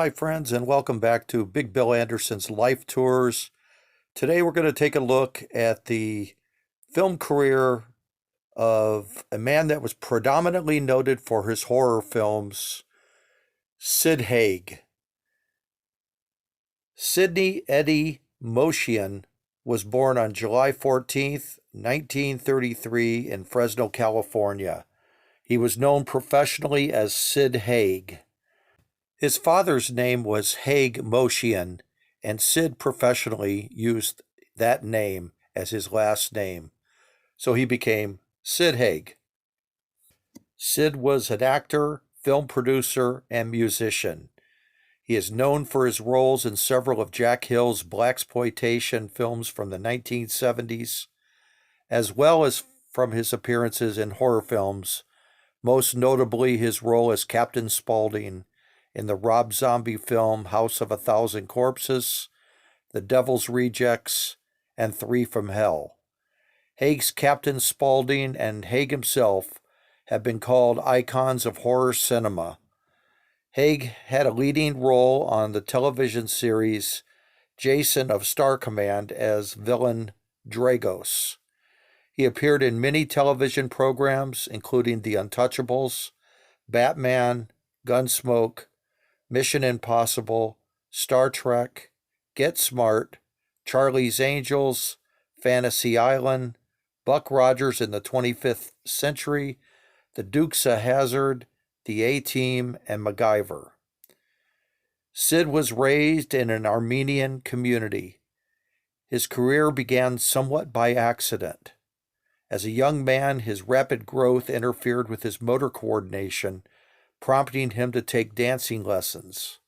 my friends, and welcome back to Big Bill Anderson's Life Tours. Today, we're going to take a look at the film career of a man that was predominantly noted for his horror films, Sid Haig. Sidney Eddie Moshian was born on July 14th, 1933 in Fresno, California. He was known professionally as Sid Haig. His father's name was Haig Moshian, and Sid professionally used that name as his last name, so he became Sid Haig. Sid was an actor, film producer, and musician. He is known for his roles in several of Jack Hill's blaxploitation films from the 1970s, as well as from his appearances in horror films, most notably his role as Captain Spaulding in the Rob Zombie film House of a Thousand Corpses, The Devil's Rejects, and Three from Hell. Haig's Captain Spaulding and Haig himself have been called icons of horror cinema. Haig had a leading role on the television series Jason of Star Command as villain Dragos. He appeared in many television programs, including The Untouchables, Batman, Gunsmoke, Mission Impossible, Star Trek, Get Smart, Charlie's Angels, Fantasy Island, Buck Rogers in the 25th Century, The Dukes of Hazzard, The A-Team, and MacGyver. Sid was raised in an Armenian community. His career began somewhat by accident. As a young man, his rapid growth interfered with his motor coordination, prompting him to take dancing lessons.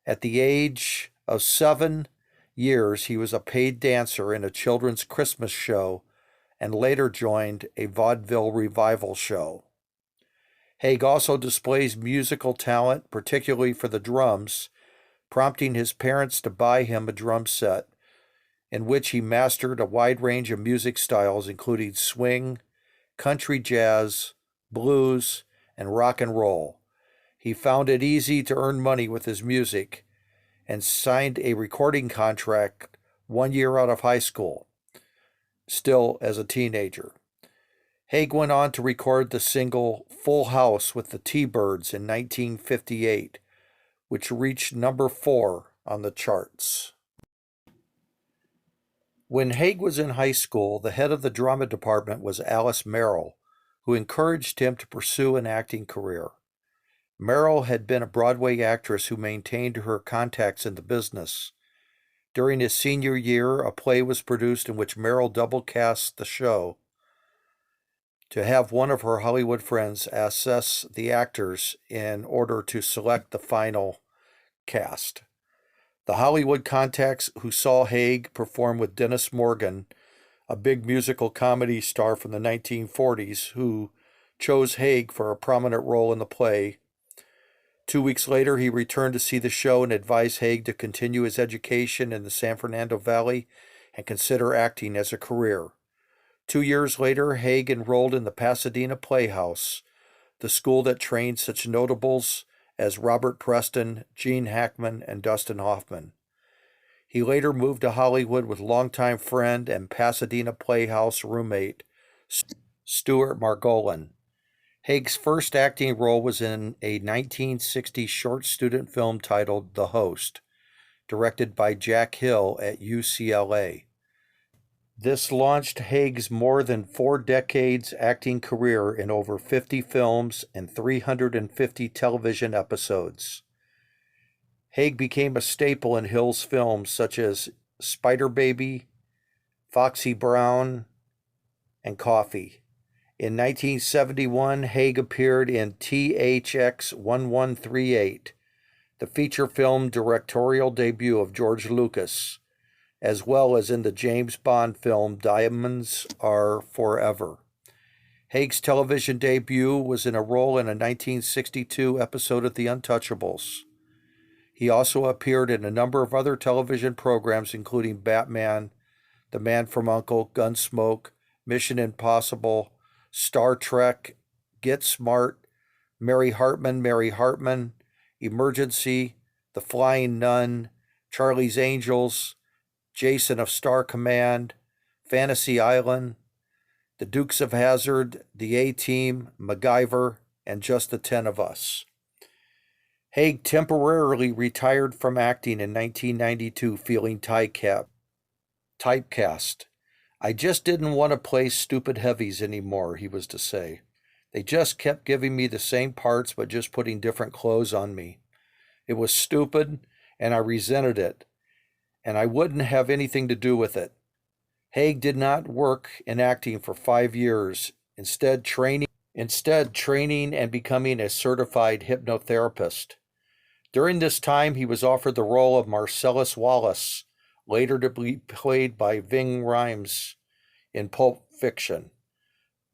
At the age of 7 years, he was a paid dancer in a children's Christmas show and later joined a vaudeville revival show. Haig also displays musical talent, particularly for the drums, prompting his parents to buy him a drum set, in which he mastered a wide range of music styles, including swing, country jazz, blues, and rock and roll. He found it easy to earn money with his music and signed a recording contract 1 year out of high school, still as a teenager. Haig went on to record the single Full House with the T-Birds in 1958, which reached number 4 on the charts. When Haig was in high school, the head of the drama department was Alice Merrill, who encouraged him to pursue an acting career. Merrill had been a Broadway actress who maintained her contacts in the business. During his senior year, a play was produced in which Merrill double-cast the show to have one of her Hollywood friends assess the actors in order to select the final cast. The Hollywood contacts who saw Haig perform with Dennis Morgan, a big musical comedy star from the 1940s, who chose Haig for a prominent role in the play. 2 weeks later, he returned to see the show and advised Haig to continue his education in the San Fernando Valley and consider acting as a career. 2 years later, Haig enrolled in the Pasadena Playhouse, the school that trained such notables as Robert Preston, Gene Hackman, and Dustin Hoffman. He later moved to Hollywood with longtime friend and Pasadena Playhouse roommate Stuart Margolin. Haig's first acting role was in a 1960 short student film titled The Host, directed by Jack Hill at UCLA. This launched Haig's more than 4 decades acting career in over 50 films and 350 television episodes. Haig became a staple in Hill's films such as Spider Baby, Foxy Brown, and Coffee. In 1971, Haig appeared in THX 1138, the feature film directorial debut of George Lucas, as well as in the James Bond film Diamonds Are Forever. Haig's television debut was in a role in a 1962 episode of The Untouchables. He also appeared in a number of other television programs, including Batman, The Man from U.N.C.L.E., Gunsmoke, Mission Impossible, Star Trek, Get Smart, Mary Hartman, Emergency, The Flying Nun, Charlie's Angels, Jason of Star Command, Fantasy Island, The Dukes of Hazzard, The A-Team, MacGyver, and Just the 10 of Us. Haig temporarily retired from acting in 1992, feeling typecast. I just didn't want to play stupid heavies anymore, he was to say. They just kept giving me the same parts but just putting different clothes on me. It was stupid, and I resented it, and I wouldn't have anything to do with it. Haig did not work in acting for 5 years, instead training and becoming a certified hypnotherapist. During this time, he was offered the role of Marcellus Wallace, later to be played by Ving Rhames in Pulp Fiction,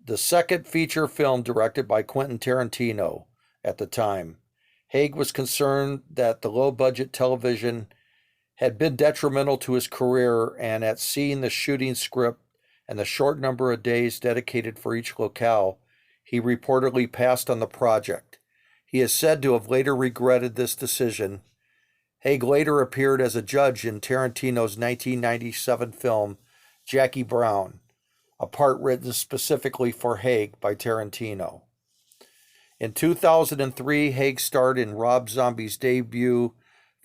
the second feature film directed by Quentin Tarantino at the time. Haig was concerned that the low-budget television had been detrimental to his career, and at seeing the shooting script and the short number of days dedicated for each locale, he reportedly passed on the project. He is said to have later regretted this decision. Haig later appeared as a judge in Tarantino's 1997 film Jackie Brown, a part written specifically for Haig by Tarantino. In 2003, Haig starred in Rob Zombie's debut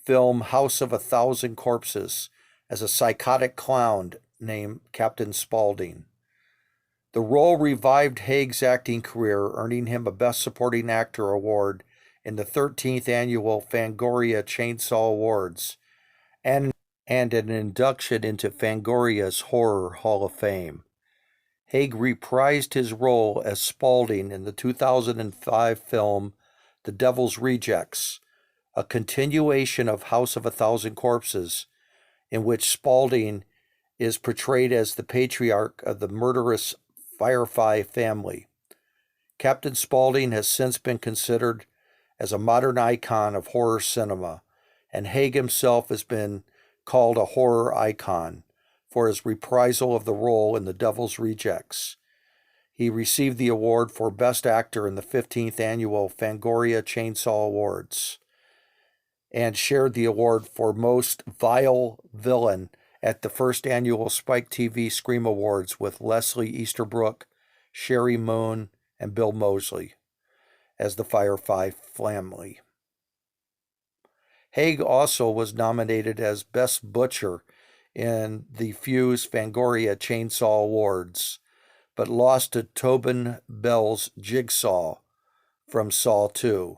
film House of a Thousand Corpses as a psychotic clown named Captain Spaulding. The role revived Haig's acting career, earning him a Best Supporting Actor award in the 13th Annual Fangoria Chainsaw Awards and an induction into Fangoria's Horror Hall of Fame. Haig reprised his role as Spaulding in the 2005 film The Devil's Rejects, a continuation of House of a Thousand Corpses, in which Spaulding is portrayed as the patriarch of the murderous Firefly family. Captain Spaulding has since been considered as a modern icon of horror cinema, and Haig himself has been called a horror icon for his reprisal of the role in The Devil's Rejects. He received the award for Best Actor in the 15th Annual Fangoria Chainsaw Awards and shared the award for Most Vile Villain at the first annual Spike TV Scream Awards with Leslie Easterbrook, Sherry Moon, and Bill Moseley as the Firefly family. Haig also was nominated as Best Butcher in the Fuse Fangoria Chainsaw Awards, but lost to Tobin Bell's Jigsaw from Saw 2.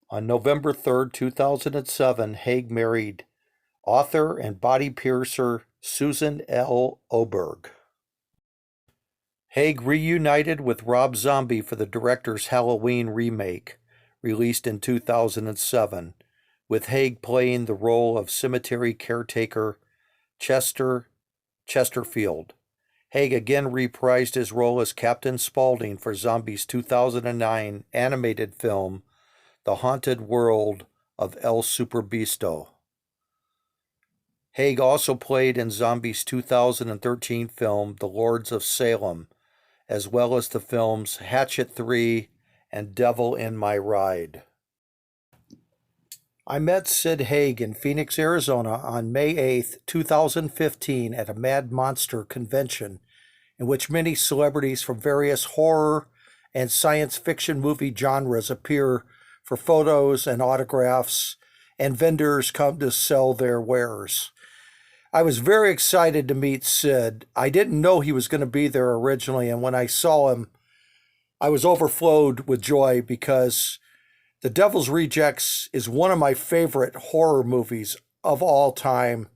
On November 3, 2007, Haig married author and body piercer Susan L. Oberg. Haig reunited with Rob Zombie for the director's Halloween remake, released in 2007, with Haig playing the role of cemetery caretaker Chester Chesterfield. Haig again reprised his role as Captain Spaulding for Zombie's 2009 animated film The Haunted World of El Superbeasto. Haig also played in Zombie's 2013 film The Lords of Salem, as well as the films Hatchet 3 and Devil in My Ride. I met Sid Haig in Phoenix, Arizona on May 8, 2015 at a Mad Monster convention in which many celebrities from various horror and science fiction movie genres appear for photos and autographs, and vendors come to sell their wares. I was very excited to meet Sid. I didn't know he was going to be there originally, and when I saw him, I was overflowed with joy because The Devil's Rejects is one of my favorite horror movies of all time.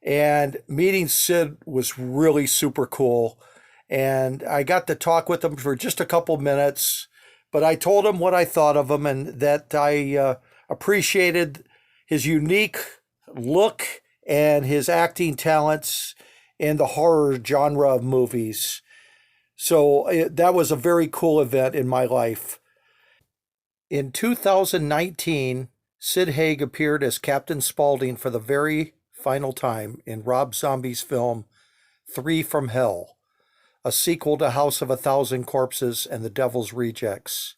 And meeting Sid was really super cool. And I got to talk with him for just a couple minutes, but I told him what I thought of him and that I appreciated his unique look and his acting talents in the horror genre of movies. So that was a very cool event in my life. In 2019, Sid Haig appeared as Captain Spaulding for the very final time in Rob Zombie's film 3 from Hell, a sequel to House of a Thousand Corpses and The Devil's Rejects.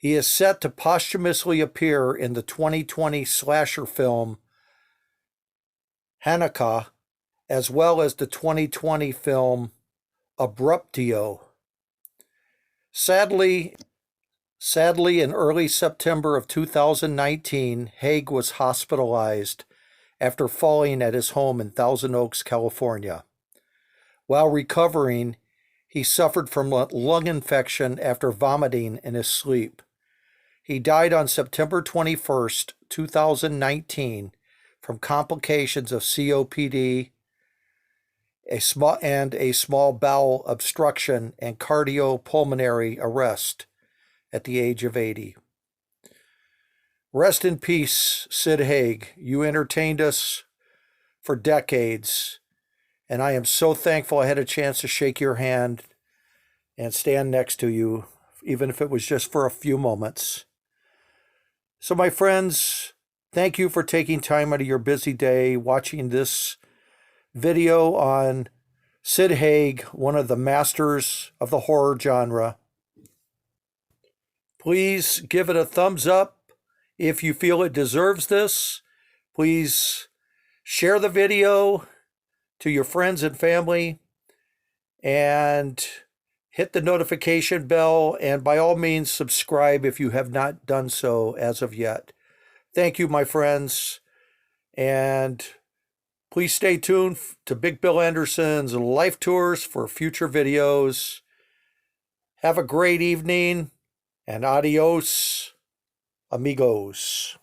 He is set to posthumously appear in the 2020 slasher film HANUKKAH, as well as the 2020 film Abruptio. Sadly, in early September of 2019, Haig was hospitalized after falling at his home in Thousand Oaks, California. While recovering, he suffered from a lung infection after vomiting in his sleep. He died on September 21st, 2019, from complications of COPD, a small bowel obstruction, and cardiopulmonary arrest at the age of 80. Rest in peace, Sid Haig. You entertained us for decades, and I am so thankful I had a chance to shake your hand and stand next to you, even if it was just for a few moments. So, my friends, thank you for taking time out of your busy day watching this video on Sid Haig, one of the masters of the horror genre. Please give it a thumbs up if you feel it deserves this. Please share the video to your friends and family and hit the notification bell, and by all means subscribe if you have not done so as of yet. Thank you, my friends, and please stay tuned to Big Bill Anderson's life tours for future videos. Have a great evening, and adios, amigos.